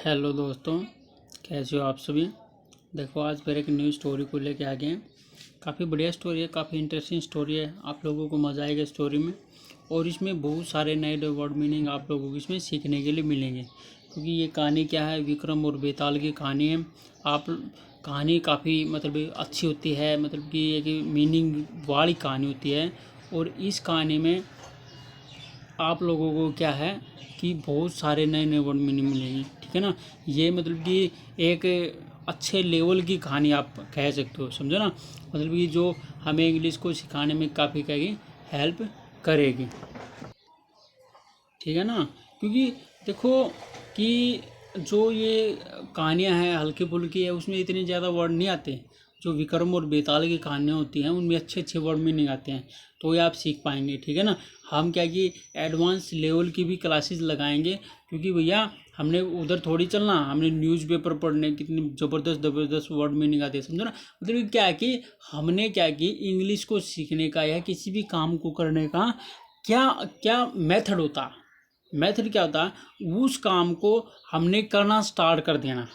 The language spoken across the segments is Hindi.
हेलो दोस्तों, कैसे हो आप सभी। देखो, आज फिर एक न्यू स्टोरी को लेके आ गए हैं। काफ़ी बढ़िया स्टोरी है, काफ़ी इंटरेस्टिंग स्टोरी है। आप लोगों को मज़ा आएगा स्टोरी में। और इसमें बहुत सारे नए नए वर्ड मीनिंग आप लोगों को इसमें सीखने के लिए मिलेंगे, क्योंकि ये कहानी क्या है, विक्रम और बेताल की कहानी है। आप कहानी काफ़ी अच्छी होती है, मतलब कि एक मीनिंग वाली कहानी होती है। और इस कहानी में आप लोगों को क्या है कि बहुत सारे नए नए वर्ड मीनिंग मिलेंगे, ठीक है ना। ये कि एक अच्छे लेवल की कहानी आप कह सकते हो, समझो ना। कि जो हमें इंग्लिश को सिखाने में काफ़ी कहेगी हेल्प करेगी, ठीक है ना। क्योंकि देखो कि जो ये कहानियाँ हैं हल्की फुल्की है, उसमें इतने ज़्यादा वर्ड नहीं आते। जो विक्रम और बेताल की कहानियाँ होती हैं उनमें अच्छे अच्छे वर्ड मीनिंग आते हैं, तो ये आप सीख पाएंगे, ठीक है ना। हम क्या कि एडवांस लेवल की भी क्लासेस लगाएंगे, क्योंकि भैया हमने उधर थोड़ी चलना, हमने न्यूज़पेपर पढ़ने कितनी ज़बरदस्त ज़बरदस्त वर्ड मीनिंग आते हैं, समझो ना। क्या है कि हमने क्या कि इंग्लिश को सीखने का या किसी भी काम को करने का क्या क्या मेथड होता, मेथड क्या होता है, उस काम को हमने करना स्टार्ट कर देना।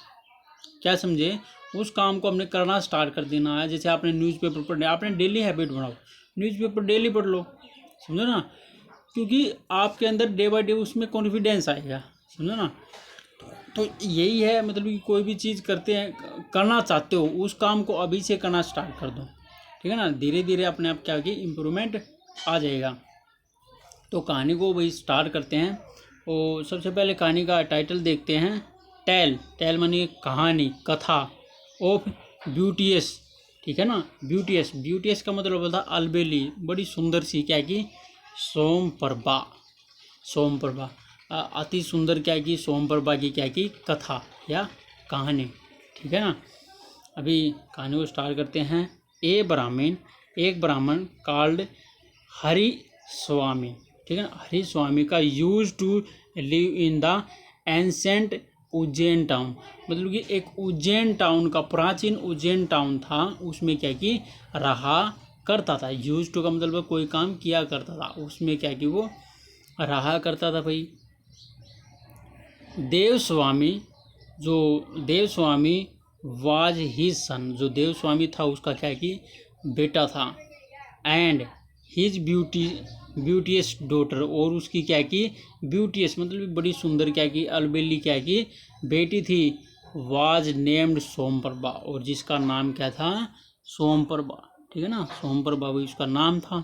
क्या समझे, उस काम को हमने करना स्टार्ट कर देना है। जैसे आपने न्यूज़पेपर पढ़ने, आपने डेली हैबिट बनाओ, न्यूज़पेपर डेली पढ़ लो, समझो ना। क्योंकि आपके अंदर डे बाय डे उसमें कॉन्फिडेंस आएगा, समझो ना। तो यही है, कि कोई भी चीज़ करते हैं, करना चाहते हो उस काम को अभी से करना स्टार्ट कर दो, ठीक है ना। धीरे धीरे अपने आप क्या कि इम्प्रूवमेंट आ जाएगा। तो कहानी को वही स्टार्ट करते हैं। और सबसे पहले कहानी का टाइटल देखते हैं। टेल, टेल मानी कहानी, कथा ऑफ ब्यूटीएस, ठीक है ना। ब्यूटीएस, ब्यूटीएस का मतलब होता है अलबेली, बड़ी सुंदर सी क्या कि सोमप्रभा, सोमप्रभा अति सुंदर क्या कि सोमप्रभा की क्या कि कथा या कहानी, ठीक है ना। अभी कहानी को स्टार्ट करते हैं। एक ब्राह्मण कॉल्ड हरि स्वामी, ठीक है ना। हरि स्वामी का use to live in the ancient Ujjain town, कि एक उज्जैन टाउन का, प्राचीन उज्जैन टाउन था, उसमें क्या कि रहा करता था। यूज टू का मतलब कोई काम किया करता था, उसमें क्या कि वो रहा करता था भाई। देवस्वामी, जो देवस्वामी वाज ही सन, जो देवस्वामी था उसका क्या कि बेटा था। एंड हिज ब्यूटीएस डॉटर, और उसकी क्या कि ब्यूटीएस बड़ी सुंदर क्या कि अलबेली क्या कि बेटी थी। वाज नेम्ड सोमप्रभा, और जिसका नाम क्या था, सोमप्रभा, ठीक है ना। सोमप्रभा भी उसका नाम था।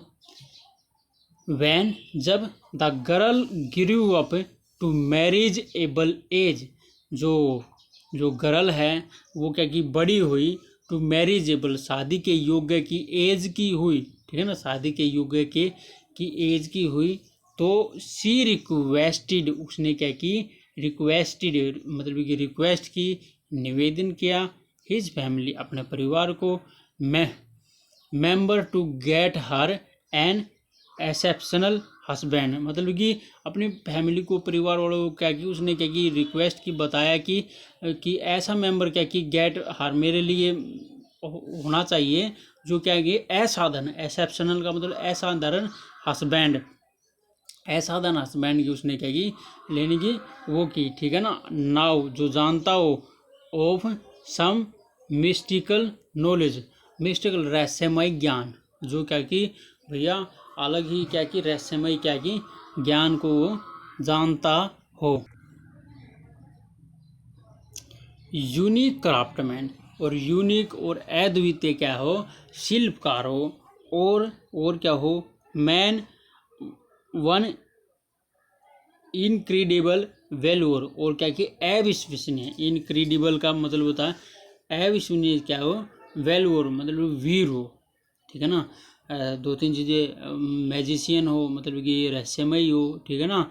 वैन, जब the girl grew up to marriageable age, जो गर्ल है वो क्या कि बड़ी हुई, टू मैरिज एबल शादी के योग्य की एज की हुई, ठीक है ना। शादी के योग्य की एज की हुई, तो सी रिक्वेस्टेड, उसने क्या कि रिक्वेस्टेड कि रिक्वेस्ट की, निवेदन किया, हिज फैमिली, अपने परिवार को, member to get her an exceptional husband, कि अपनी फैमिली को, परिवार वालों को क्या कि उसने क्या कि रिक्वेस्ट की, बताया कि ऐसा मेंबर क्या कि गेट हर, मेरे लिए होना चाहिए, जो क्या कि असाधारण, एक्सेप्शनल का मतलब असाधारण हस्बैंड, असाधारण हस्बैंड की उसने क्या की लेने की वो की, ठीक है ना। नाउ, जो जानता हो, of some mystical knowledge, mystical रहस्यमय ज्ञान, जो क्या कि भैया अलग ही क्या कि रहस्यमय क्या कि ज्ञान को जानता हो। यूनिक क्राफ्टमैन, और यूनिक और अद्वितीय क्या हो, शिल्पकार हो। और क्या हो, मैन वन इनक्रेडिबल वैल्यूर, और क्या कि अविश्वसनीय, इनक्रेडिबल का मतलब होता है अविश्वसनीय क्या हो, वैल्यूर वीर हो, ठीक है ना। दो तीन चीज़ें, मैजिशियन हो कि रहस्यमय हो, ठीक है ना,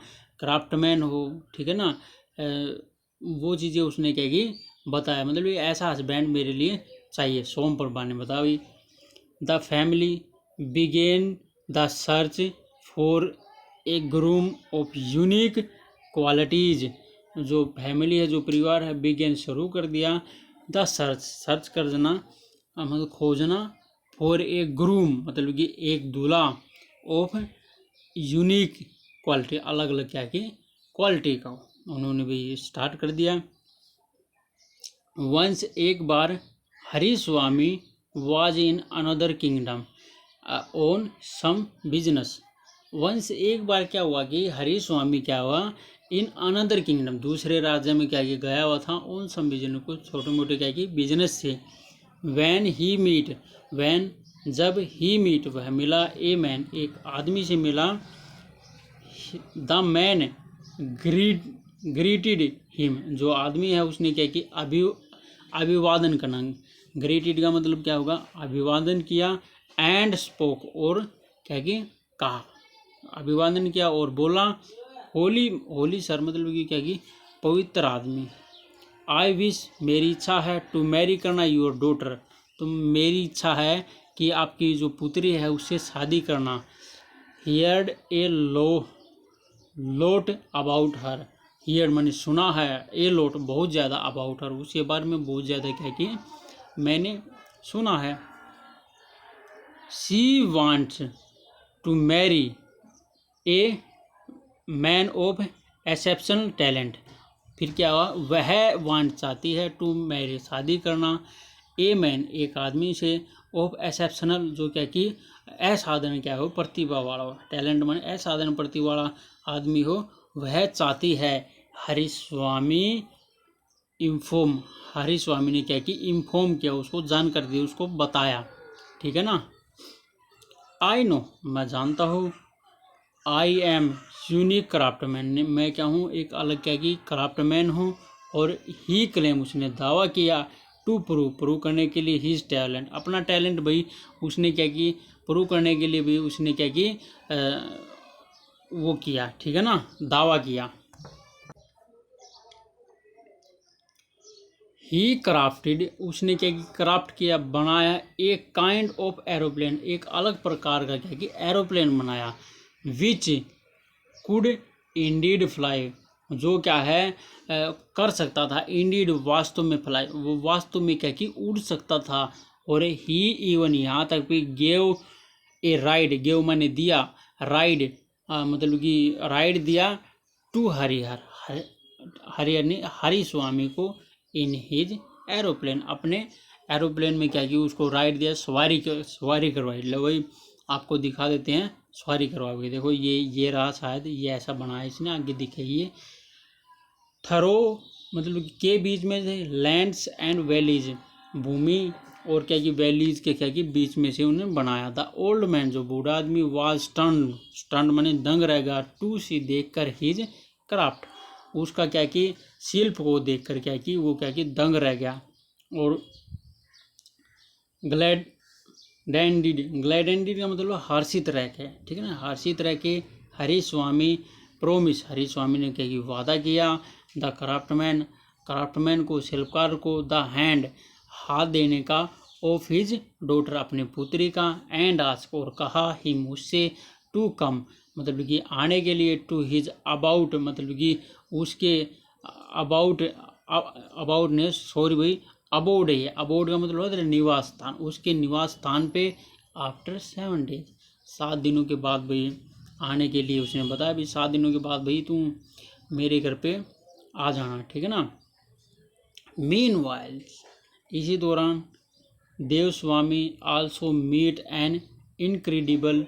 क्राफ्टमैन हो, ठीक है ना। वो चीज़ें उसने क्या कि बताया, ये ऐसा हस्बैंड मेरे लिए चाहिए, सोमप्रभा ने बताई। The family began the search for a groom of unique qualities, जो फैमिली है, जो परिवार है, बिगेन शुरू कर दिया, द सर्च, सर्च कर देना, खोजना, फॉर ए ग्रूम कि एक दूल्हा, ऑफ यूनिक क्वालिटी, अलग अलग क्या की क्वालिटी का, उन्होंने भी स्टार्ट कर दिया। वंस एक बार Hari Swami was in another kingdom on some business. Once एक बार क्या हुआ कि हरी स्वामी क्या हुआ इन अनदर किंगडम दूसरे राज्य में क्या कि गया हुआ था ऑन सम बिजनेस को छोटे मोटे क्या कि बिजनेस से। वैन ही मीट वैन जब ही मीट वह मिला ए मैन एक आदमी से मिला। द मैन ग्रीटेड हिम जो आदमी है उसने क्या कि अभिवादन करना। ग्रीटेड का मतलब क्या होगा अभिवादन किया। एंड स्पोक और क्या कि कहा अभिवादन किया और बोला होली होली सर मतलब कि क्या कि पवित्र आदमी। आई विश मेरी इच्छा है टू मैरी करना योर डॉटर तो मेरी इच्छा है कि आपकी जो पुत्री है उससे शादी करना। Heard A lot about her here मैंने सुना है ए लोट बहुत ज़्यादा अबाउट हर उसके बारे में बहुत ज़्यादा क्या कि मैंने सुना है। She wants to marry a man of exceptional talent. फिर क्या हुआ वह वांट चाहती है टू मैरी शादी करना ए मैन एक आदमी से ऑफ एक्सेप्शनल जो क्या कि असाधारण क्या हो प्रतिभा वाला टैलेंट माने असाधारण प्रतिभा वाला आदमी हो वह चाहती है। हरिस्वामी इन्फॉर्म हरिस्वामी ने क्या कि इन्फॉर्म किया उसको जानकारी दी उसको बताया ठीक है ना। आई नो मैं जानता हूँ। आई एम यूनिक क्राफ्टमैन मैं क्या हूँ एक अलग क्या कि क्राफ्टमैन हूँ। और ही क्लेम उसने दावा किया टू प्रूव करने के लिए हिज टैलेंट अपना टैलेंट भाई उसने क्या कि प्रूव करने के लिए भी उसने क्या कि वो किया ठीक है ना दावा किया। ही क्राफ्टेड उसने क्या कि क्राफ्ट किया बनाया एक काइंड ऑफ एरोप्लेन एक अलग प्रकार का क्या कि एरोप्लेन बनाया। विच कुड इंडीड फ्लाई जो क्या है कर सकता था इंडीड वास्तव में फ्लाई वो वास्तव में क्या कि उड़ सकता था। और ही इवन यहाँ तक भी गेव ए राइड गेव मैंने दिया राइड मतलब कि राइड दिया टू हरिहर हरिहर ने हरि स्वामी को इन हिज एरोप्लेन अपने एरोप्लेन में क्या कि उसको राइड दिया सवारी करवाई। लो भाई आपको दिखा देते हैं सवारी करवाओगे देखो ये रहा शायद ये ऐसा बनाया इसने आगे दिखे ये थरो मतलब के बीच में लैंड्स एंड वैलीज भूमि और क्या कि वैलीज के क्या कि बीच में से उन्हें बनाया था। ओल्ड मैन जो बूढ़ा आदमी वाज स्टंड माने दंग रहेगा टू सी देख कर हिज क्राफ्ट उसका क्या कि शिल्प को देख कर क्या कि वो क्या कि दंग रह गया। और ग्लैडेंडिड का मतलब हर्षित रह के ठीक है ना हर्षित रह के हरि स्वामी प्रोमिस हरि स्वामी ने क्या कि वादा किया द क्राफ्टमैन को शिल्पकार को द हैंड हाथ देने का ऑफ हिज डॉटर अपनी पुत्री का एंड आस्क और कहा ही मुझसे टू कम मतलब कि आने के लिए टू हिज अबाउट मतलब कि उसके अबाउट ने सॉरी भाई अबोर्ड है अबोर्ड का मतलब होता है निवास स्थान उसके निवास स्थान पे आफ्टर 7 डेज 7 दिनों के बाद भाई आने के लिए उसने बताया भाई 7 दिनों के बाद भाई तुम मेरे घर पे आ जाना ठीक है ना। मीनवाइल इसी दौरान Dev Swami also meet an incredible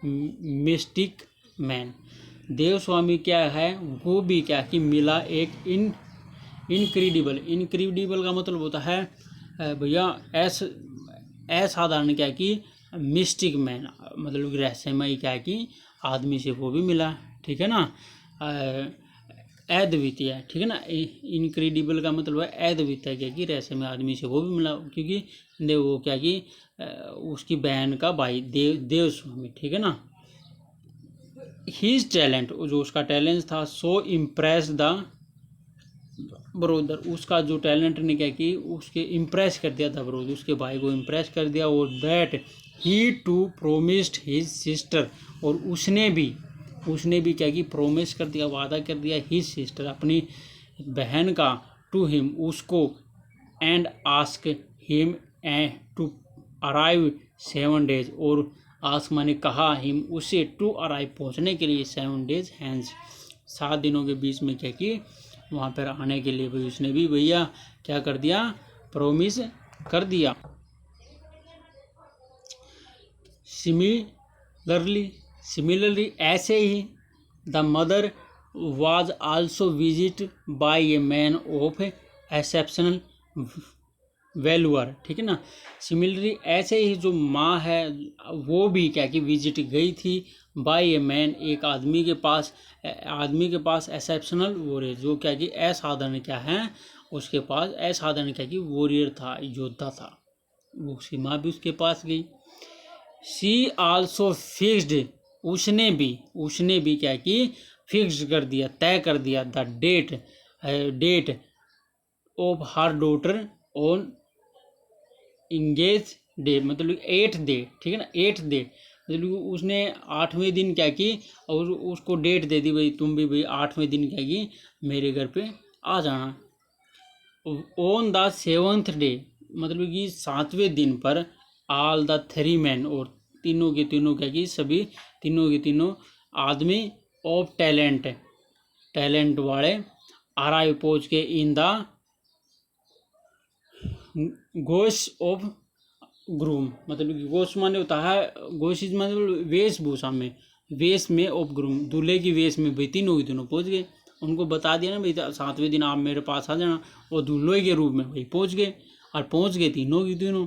mystic man Dev Swami क्या है वो भी क्या कि मिला एक इनक्रेडिबल का मतलब होता है भैया असाधारण क्या कि मिस्टिक मैन मतलब रहस्यमय क्या कि आदमी से वो भी मिला ठीक है ना अद्वितीय ठीक है ना। इनक्रेडिबल का मतलब है अद्वितीय क्या कि रहस्यमय आदमी से वो भी मिला क्योंकि वो क्या कि उसकी बहन का भाई देव स्वामी ठीक है ना। हिज टैलेंट जो उसका टैलेंट था सो इम्प्रेस द ब्रोदर उसका जो टैलेंट ने क्या कि उसके इम्प्रेस कर दिया था ब्रोदर उसके भाई को इम्प्रेस कर दिया। और that he too promised his sister और उसने भी क्या कि प्रोमिस कर दिया वादा कर दिया हिज सिस्टर अपनी बहन का टू हिम उसको and ask him to arrive 7 days और आस्क माने कहा हिम उसे टू अराइव पहुँचने के लिए 7 डेज हैंस 7 दिनों के बीच में क्या कि वहाँ पर आने के लिए। भाई उसने भी भैया क्या कर दिया, प्रॉमिस कर दिया। सिमिलरली ऐसे ही the mother was also visited by a man of exceptional valor, ठीक है ना। सिमिलरली ऐसे ही जो माँ है वो भी क्या कि विजिट गई थी बाय ए मैन, एक आदमी के पास एक्सेप्शनल वॉरियर, जो क्या कि असाधारण क्या है, उसके पास असाधारण क्या कि वॉरियर था, योद्धा था। वो उसकी माँ भी उसके पास गई। शी आल्सो फिक्स्ड, उसने भी क्या कि फिक्स कर दिया, तय कर दिया the date of her daughter on engage day, मतलब 8th डे, ठीक है ना, 8th डे, मतलब उसने 8वें दिन क्या की और उसको डेट दे दी, भाई तुम भी भाई 8वें दिन क्या की मेरे घर पे आ जाना। ऑन द 7th डे, मतलब कि 7वें दिन पर ऑल द 3 मैन, और तीनों के तीनों क्या की सभी तीनों के तीनों आदमी ऑफ टैलेंट वाले अराइव पहुँच के in the Gauss of groom, मतलब कि गोश माने होता है, गोश इज मतलब वेशभूषा में, वेश में ऑफ ग्रूम, दूल्हे की वेश में भाई तीनों के तीनों पहुँच गए। उनको बता दिया ना भाई 7वें दिन आप मेरे पास आ जाना, और दूल्हे के रूप में भाई पहुँच गए, और पहुँच गए तीनों की तीनों।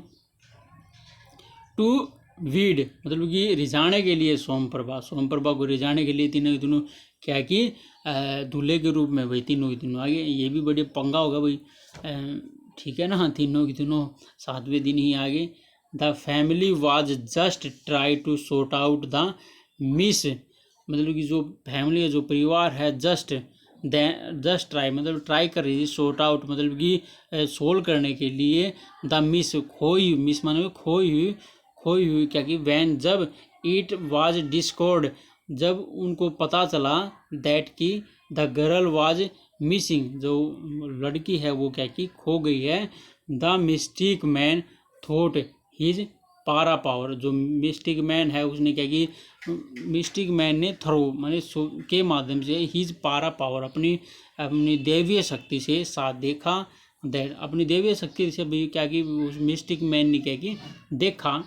टू वीड, मतलब कि रिझाने के लिए सोमप्रभा को रिझाने के लिए तीनों की तीनों क्या कि दूल्हे के रूप में भाई तीनों की तीनों आ गए। ये भी बड़े पंगा होगा भाई, ठीक है ना, तीनों की तीनों 7वें दिन ही आ गए। The family was just try to sort out the miss, मतलब कि जो फैमिली है, जो परिवार है, जस्ट ट्राई मतलब ट्राई कर रही थी, सॉर्ट आउट मतलब कि सोल्व करने के लिए, द मिस मिस माने खोई हुई क्या कि वैन, जब इट वाज डिस्कवर्ड, जब उनको पता चला दैट कि द गर्ल वाज मिसिंग, जो लड़की है वो क्या कि खो गई है। The mystic man thought his पारा पावर, जो मिस्टिक मैन है उसने क्या कि मिस्टिक मैन ने थ्रो माने के माध्यम से हिज पारा पावर, अपनी दैवीय शक्ति से साथ देखा, दैट अपनी दैवीय शक्ति से भी क्या कि उस मिस्टिक मैन ने क्या कि देखा।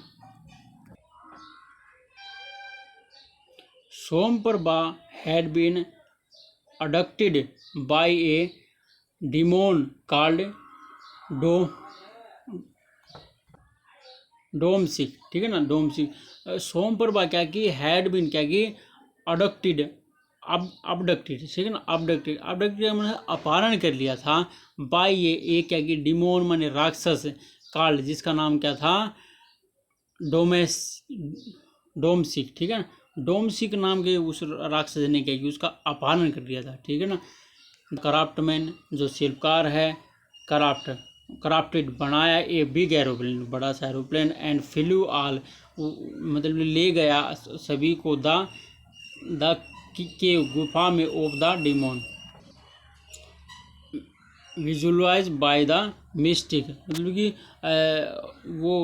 Somprabha had been abducted by a demon called डोमसिक, ठीक है ना, डोमसिक। सोमप्रभा क्या की हैड बीन क्या की अडक्टेड, ठीक है ना, अबडक्टेड मैंने अपहरण कर लिया था, बाय ये क्या की डिमोन माने राक्षस, काल्ड जिसका नाम क्या था डोमसिक, ठीक है ना, डोमसिक नाम के उस राक्षस ने क्या कि उसका अपहरण कर लिया था, ठीक है ना। क्राफ्टमैन जो शिल्पकार है, क्राफ्टेड बनाया ए बिग एरोप्लेन, बड़ा सा एरोप्लेन, एंड फ्लू ऑल मतलब ले गया सभी को द के गुफा में of the demon, visualize by the mystic, मतलब कि वो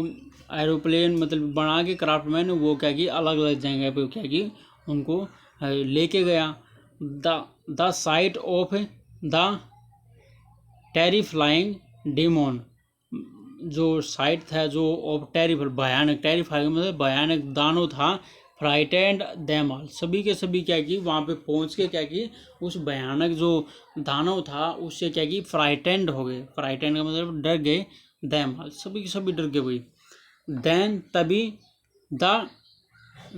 एरोप्लेन मतलब बना के क्राफ्टमैन वो क्या कि अलग अलग जगह पे क्या कि उनको लेके गया। The sight of the terrifying demon, जो साइट था जो ऑफ टेरिफाइंग मतलब भयानक दानव था, फ्राइटेंड देम ऑल, सभी के सभी क्या कि वहाँ पे पहुँच के क्या कि उस भयानक जो दानव था उससे क्या कि फ्राइटेंड हो गए, फ्राइटेंड का मतलब डर गए, देम ऑल सभी के सभी डर गए भाई। देन तभी the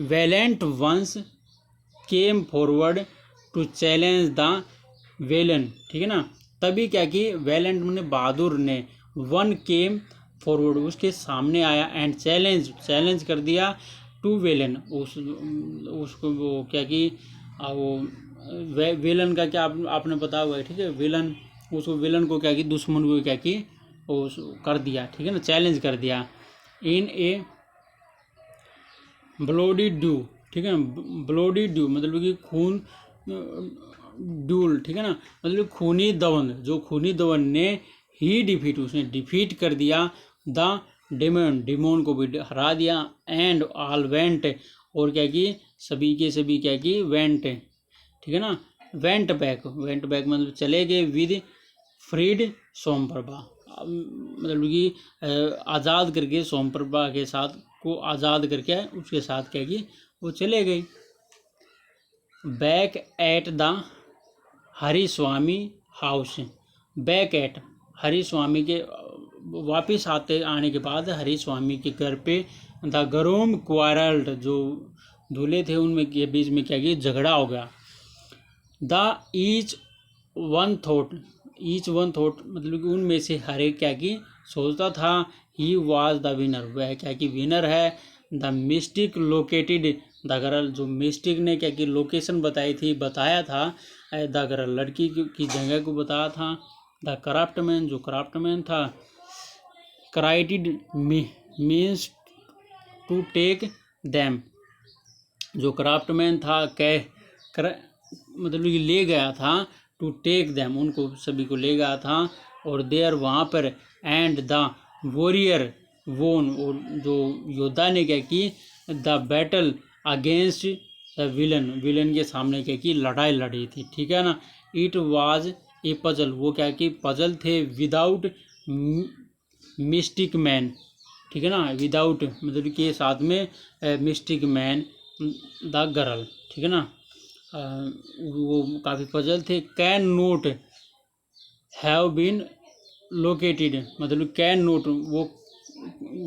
valiant ones came forward to challenge the villain, ठीक है ना, तभी क्या कि वैलेंट ने बहादुर ने, वन केम फॉरवर्ड उसके सामने आया, एंड चैलेंज कर दिया टू वेलन, उसको वो क्या कि वो वेलन का क्या आपने बताया हुआ है, ठीक है, विलन उसको विलन को क्या कि दुश्मन को क्या कि वो कर दिया, ठीक है ना, चैलेंज कर दिया इन ए ब्लोडी ड्यू, ठीक है ना, ब्लोडी ड्यू मतलब कि खून ड्यूल, ठीक है ना, मतलब खूनी दवंग, जो खूनी दवंग ने ही डिफीट उसने डिफीट कर दिया द डिमोन को भी हरा दिया, एंड ऑल वेंट और क्या कि सभी के सभी क्या कि वेंट, ठीक है ना, वेंट बैक मतलब चले गए विद फ्रीड सोमप्रभा, मतलब कि आज़ाद करके सोमप्रभा के साथ को आज़ाद करके उसके साथ क्या कि वो चले गई। Back at the Hariswami house, back at Hariswami के वापस आने के बाद हरिस्वामी के घर पे द ग्रूम क्वारल्ड, जो दूल्हे थे उनमें के बीच में क्या किया झगड़ा हो गया। द ईच वन थॉट मतलब कि उनमें से हर एक क्या कि सोचता था ही वाज द विनर, वह क्या कि विनर है। The mystic located the girl, जो मिस्टिक ने क्या कि लोकेशन बताया था द गर्ल, लड़की की जगह को बताया था। द क्राफ्टमैन, जो क्राफ्टमैन था, क्राइटेड मीन्स टू टेक दैम, जो क्राफ्टमैन था मतलब कि ले गया था, टू टेक दैम उनको सभी को ले गया था। और देयर वहाँ पर, एंड द वॉरियर वोन, और जो योद्धा ने क्या की the battle against the villain के सामने क्या की लड़ाई लड़ी थी, ठीक है ना। इट वाज ए पजल, वो क्या कि पजल थे विदाउट मिस्टिक मैन, ठीक है ना, विदाउट मतलब के साथ में मिस्टिक मैन द गर्ल, ठीक है ना। वो काफ़ी पजल थे। Can not have been located, मतलब कैन नोट वो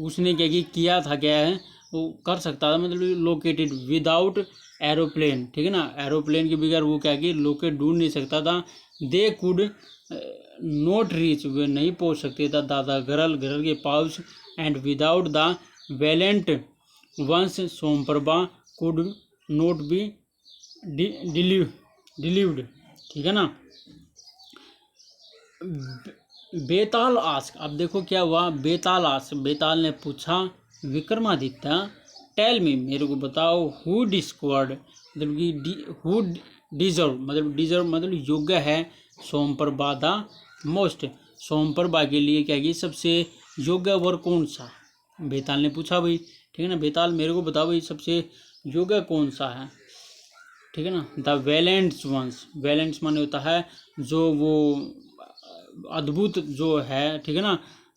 उसने क्या किया था, क्या है वो कर सकता था, मतलब लोकेटेड विदाउट एरोप्लेन, ठीक है ना, एरोप्लेन के बगैर वो क्या कि लोकेट ढूंढ नहीं सकता था। दे कुड नोट रीच, वे नहीं पहुंच सकते था दादा गर्ल के पास। And without the valiant ones Somprabha could not be delivered, ठीक है ना। बेताल आस्क, अब देखो क्या हुआ, बेताल ने पूछा विक्रमादित्य, टेल मी, मेरे को बताओ, हु डिस्कवर्ड, मतलब कि हु डिजर्व मतलब योग्य है सोमप्रभा द मोस्ट, सोमप्रभा के लिए क्या कि सबसे योग्य वर कौन सा, बेताल ने पूछा भाई, ठीक है ना। बेताल मेरे को बताओ भाई सबसे योग्य कौन सा है, ठीक है ना। द वैलेंट्स वंस, वैलेंट्स माने होता है जो वो अद्भुत जो है, ठीक है ना,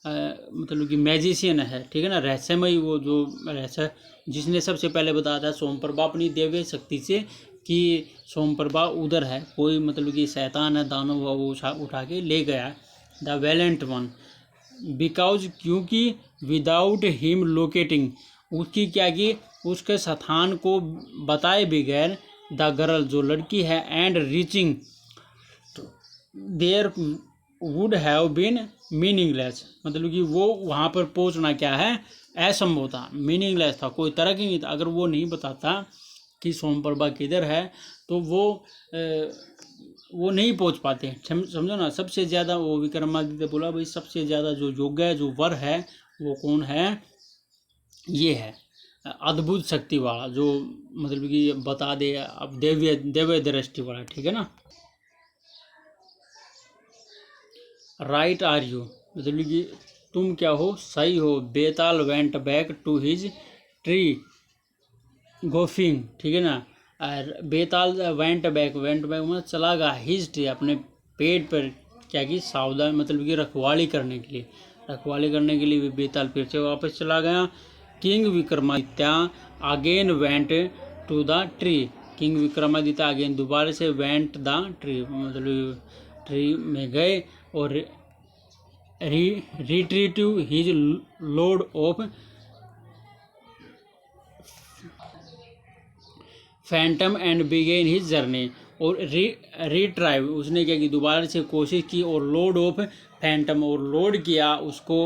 मतलब कि मैजिशियन है, ठीक है ना, रहस्यमय, वो जो रहस्य जिसने सबसे पहले बताया था सोमप्रभा अपनी दिव्य शक्ति से कि सोमप्रभा उधर है, कोई मतलब कि शैतान है, दानव वो उठा के ले गया। द वैलेंट वन, बिकॉज क्योंकि विदाउट हिम लोकेटिंग, उसकी क्या कि उसके स्थान को बताए बगैर द गर्ल, जो लड़की है, and reaching there would have been meaningless, मतलब कि वो वहाँ पर पहुँचना क्या है असंभव था, मीनिंगलेस था, कोई तरह की नहीं था। अगर वो नहीं बताता कि सोमप्रभा किधर है तो वो नहीं पहुँच पाते, समझो ना। सबसे ज़्यादा वो विक्रमादित्य बोला भाई सबसे ज़्यादा जो योग्य है, जो वर है, वो कौन है, ये है अद्भुत शक्ति वाला, जो मतलब कि बता दे, अब दिव्य दृष्टि वाला, ठीक है ना। राइट आर यू, मतलब कि तुम क्या हो, सही हो। Betal went back to his tree गोफिंग, ठीक है ना। और बेताल वेंट बैक मतलब चला गया हिज ट्री, अपने पेड़ पर क्या की सावधान मतलब कि रखवाली करने के लिए बेताल फिर से वापस चला गया। King Vikramaditya again went to the tree, king Vikramaditya again दोबारा से वेंट द ट्री, मतलब ट्री में गए और retrieved his load of phantom and began his journey, और रिट्राइव उसने क्या की दोबारा से कोशिश की, और लोड ऑफ फैंटम, और लोड किया उसको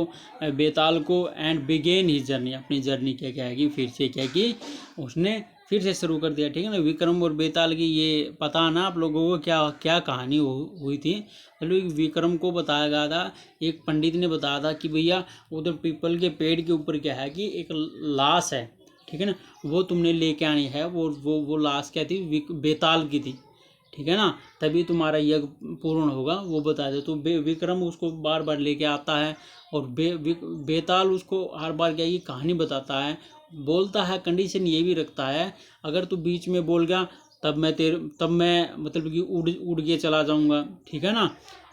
बेताल को, एंड बिगेन हिज जर्नी, अपनी जर्नी क्या की फिर से क्या की उसने फिर से शुरू कर दिया, ठीक है ना। विक्रम और बेताल की ये पता ना आप लोगों को क्या कहानी हुई थी, मतलब विक्रम को बताया गया था, एक पंडित ने बताया था कि भैया उधर पीपल के पेड़ के ऊपर क्या है कि एक लाश है, ठीक है ना, वो तुमने लेके आनी है, वो लाश क्या थी, बेताल की थी, ठीक है ना, तभी तुम्हारा यज्ञ पूर्ण होगा, वो बता दे। तो विक्रम उसको बार बार लेके आता है, और बेताल उसको हर बार क्या ये कहानी बताता है, बोलता है, कंडीशन ये भी रखता है, अगर तू बीच में बोल गया तब मैं मतलब कि उड़ के चला जाऊंगा, ठीक है ना।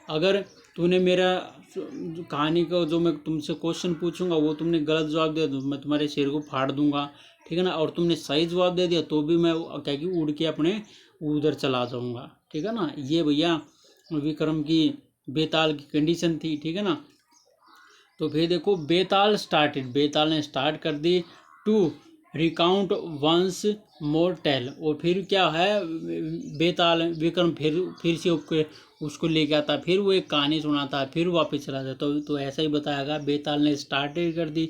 अगर तूने मेरा कहानी का जो मैं तुमसे क्वेश्चन पूछूंगा वो तुमने गलत जवाब दिया तो मैं तुम्हारे सिर को फाड़ दूंगा, ठीक है ना। और तुमने सही जवाब दे दिया तो भी मैं क्या कि उड़ के अपने उधर चला जाऊंगा, ठीक है ना। ये भैया विक्रम की बेताल की कंडीशन थी, ठीक है ना। तो फिर देखो बेताल ने स्टार्ट कर दी to recount once more tale. और फिर क्या है, बेताल विक्रम फिर से उसको लेके आता, फिर वो एक कहानी सुनाता, फिर वापस चला जाता। तो ऐसा ही बताया गया, बेताल ने स्टार्टेड कर दी,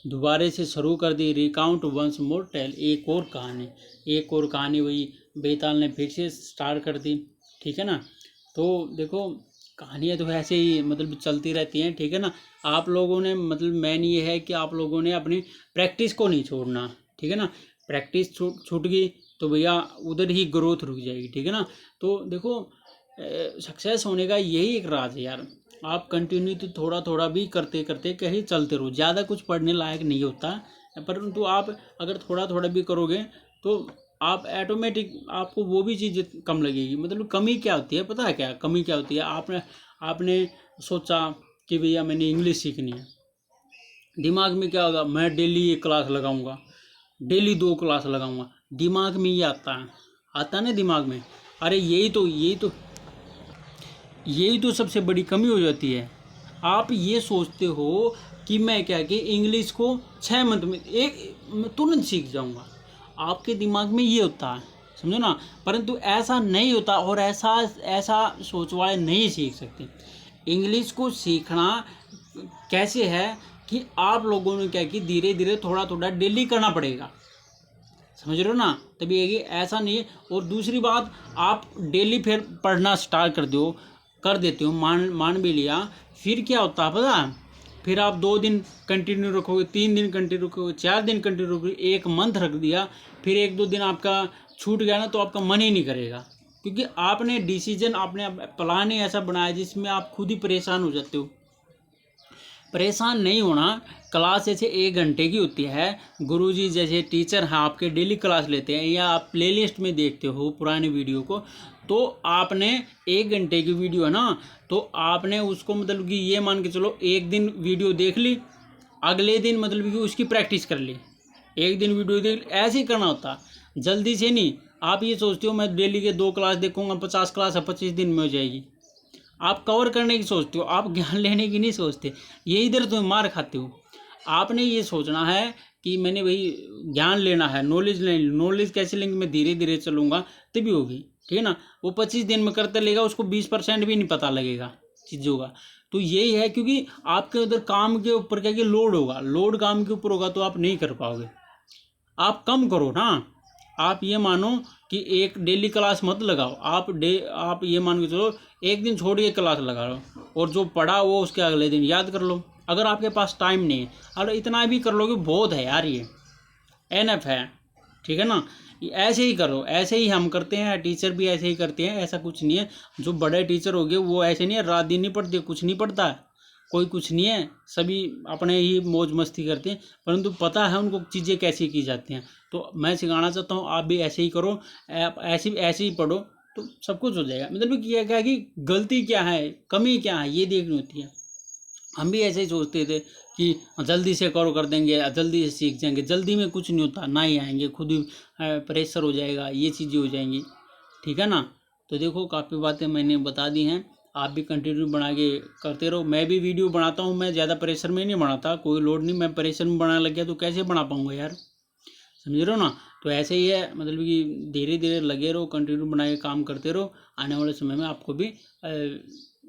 दोबारा से शुरू कर दी, रिकाउंट वंस मोर टेल, एक और कहानी वही बेताल ने फिर से स्टार्ट कर दी, ठीक है ना। तो देखो कहानियाँ तो ऐसे ही मतलब चलती रहती हैं, ठीक है ना। आप लोगों ने मतलब मेन ये है कि आप लोगों ने अपनी प्रैक्टिस को नहीं छोड़ना, ठीक है ना। प्रैक्टिस छूट गई तो भैया उधर ही ग्रोथ रुक जाएगी, ठीक है ना। तो देखो सक्सेस होने का यही एक राज है यार, आप कंटिन्यू तो थोड़ा थोड़ा भी करते करते कहीं चलते रहो। ज़्यादा कुछ पढ़ने लायक नहीं होता, परंतु आप अगर थोड़ा थोड़ा भी करोगे तो आप ऑटोमेटिक आपको वो भी चीज़ कम लगेगी। मतलब कमी क्या होती है पता है, क्या कमी क्या होती है, आपने सोचा कि भैया मैंने इंग्लिश सीखनी है, दिमाग में क्या होगा, मैं डेली 1 क्लास लगाऊंगा, डेली 2 क्लास लगाऊंगा, दिमाग में ये आता है ना दिमाग में। अरे यही तो सबसे बड़ी कमी हो जाती है। आप ये सोचते हो कि मैं क्या कि इंग्लिश को 6 मंथ में तुरंत सीख जाऊंगा, आपके दिमाग में ये होता है, समझो ना। परंतु ऐसा नहीं होता, और ऐसा सोच वाले नहीं सीख सकते। इंग्लिश को सीखना कैसे है कि आप लोगों ने क्या कि धीरे धीरे थोड़ा थोड़ा डेली करना पड़ेगा, समझ रहे हो ना, तभी ये ऐसा नहीं है। और दूसरी बात, आप डेली फिर पढ़ना स्टार्ट कर देते हो, मान भी लिया, फिर क्या होता है पता है, फिर आप 2 दिन कंटिन्यू रखोगे, 3 दिन कंटिन्यू रखोगे, 4 दिन कंटिन्यू रखोगे, 1 मंथ रख दिया, फिर 1-2 दिन आपका छूट गया ना तो आपका मन ही नहीं करेगा, क्योंकि आपने डिसीजन आपने प्लान ही ऐसा बनाया जिसमें आप खुद ही परेशान हो जाते हो। परेशान नहीं होना, क्लास जैसे 1 घंटे की होती है, गुरुजी जैसे टीचर हैं आपके डेली क्लास लेते हैं, या आप प्लेलिस्ट में देखते हो पुराने वीडियो को, तो आपने 1 घंटे की वीडियो है ना, तो आपने उसको मतलब कि ये मान के चलो 1 दिन वीडियो देख ली, अगले दिन मतलब कि उसकी प्रैक्टिस कर ली। 1 दिन वीडियो देख, ऐसे ही करना होता, जल्दी से नहीं। आप ये सोचते हो मैं डेली के 2 क्लास देखूंगा, 50 क्लास है 25 दिन में हो जाएगी, आप कवर करने की सोचते हो, आप ज्ञान लेने की नहीं सोचते, ये इधर तुम मार खाते हो। आपने ये सोचना है कि मैंने भाई ज्ञान लेना है, नॉलेज कैसे लेंगे, मैं धीरे धीरे चलूँगा तभी होगी, ठीक है ना। वो 25 दिन में करते लेगा, उसको 20% भी नहीं पता लगेगा चीज़ों का। तो यही है, क्योंकि आपके उधर काम के ऊपर क्या कि लोड काम के ऊपर होगा तो आप नहीं कर पाओगे। आप कम करो ना, आप ये मानो कि एक डेली क्लास मत लगाओ, आप ये मान के चलो 1 दिन छोड़ के क्लास लगा लो, और जो पढ़ा वो उसके अगले दिन याद कर लो, अगर आपके पास टाइम नहीं है। और इतना भी कर लोगे बहुत है यार, ये एनफ है, ठीक है ना। ऐसे ही करो, ऐसे ही हम करते हैं, टीचर भी ऐसे ही करते हैं, ऐसा कुछ नहीं है। जो बड़े टीचर हो गए वो ऐसे नहीं है, रात दिन नहीं पढ़ते, कुछ नहीं पढ़ता है, कोई कुछ नहीं है, सभी अपने ही मौज मस्ती करते हैं, परंतु पता है उनको चीज़ें कैसी की जाती हैं। तो मैं सिखाना चाहता हूँ आप भी ऐसे ही करो, आप ऐसे ही पढ़ो तो सब कुछ हो जाएगा। मतलब क्या है कि गलती क्या है, कमी क्या है, ये देखनी होती है। हम भी ऐसे ही सोचते थे कि जल्दी से कर देंगे, जल्दी से सीख जाएंगे, जल्दी में कुछ नहीं होता, ना ही आएंगे, खुद ही प्रेशर हो जाएगा, ये चीज़ें हो जाएंगी, ठीक है ना। तो देखो काफ़ी बातें मैंने बता दी हैं, आप भी कंटिन्यू बना के करते रहो। मैं भी वीडियो बनाता हूँ, मैं ज़्यादा प्रेशर में नहीं बनाता, कोई लोड नहीं, मैं प्रेशर में बनाने लग गया तो कैसे बना पाऊँगा यार, समझ रहे हो ना। तो ऐसे ही है, मतलब कि धीरे धीरे लगे रहो, कंटिन्यू बना के काम करते रहो, आने वाले समय में आपको भी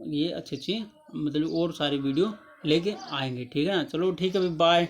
ये अच्छी मतलब और सारी वीडियो लेके आएंगे, ठीक है ना। चलो ठीक है, अभी बाय।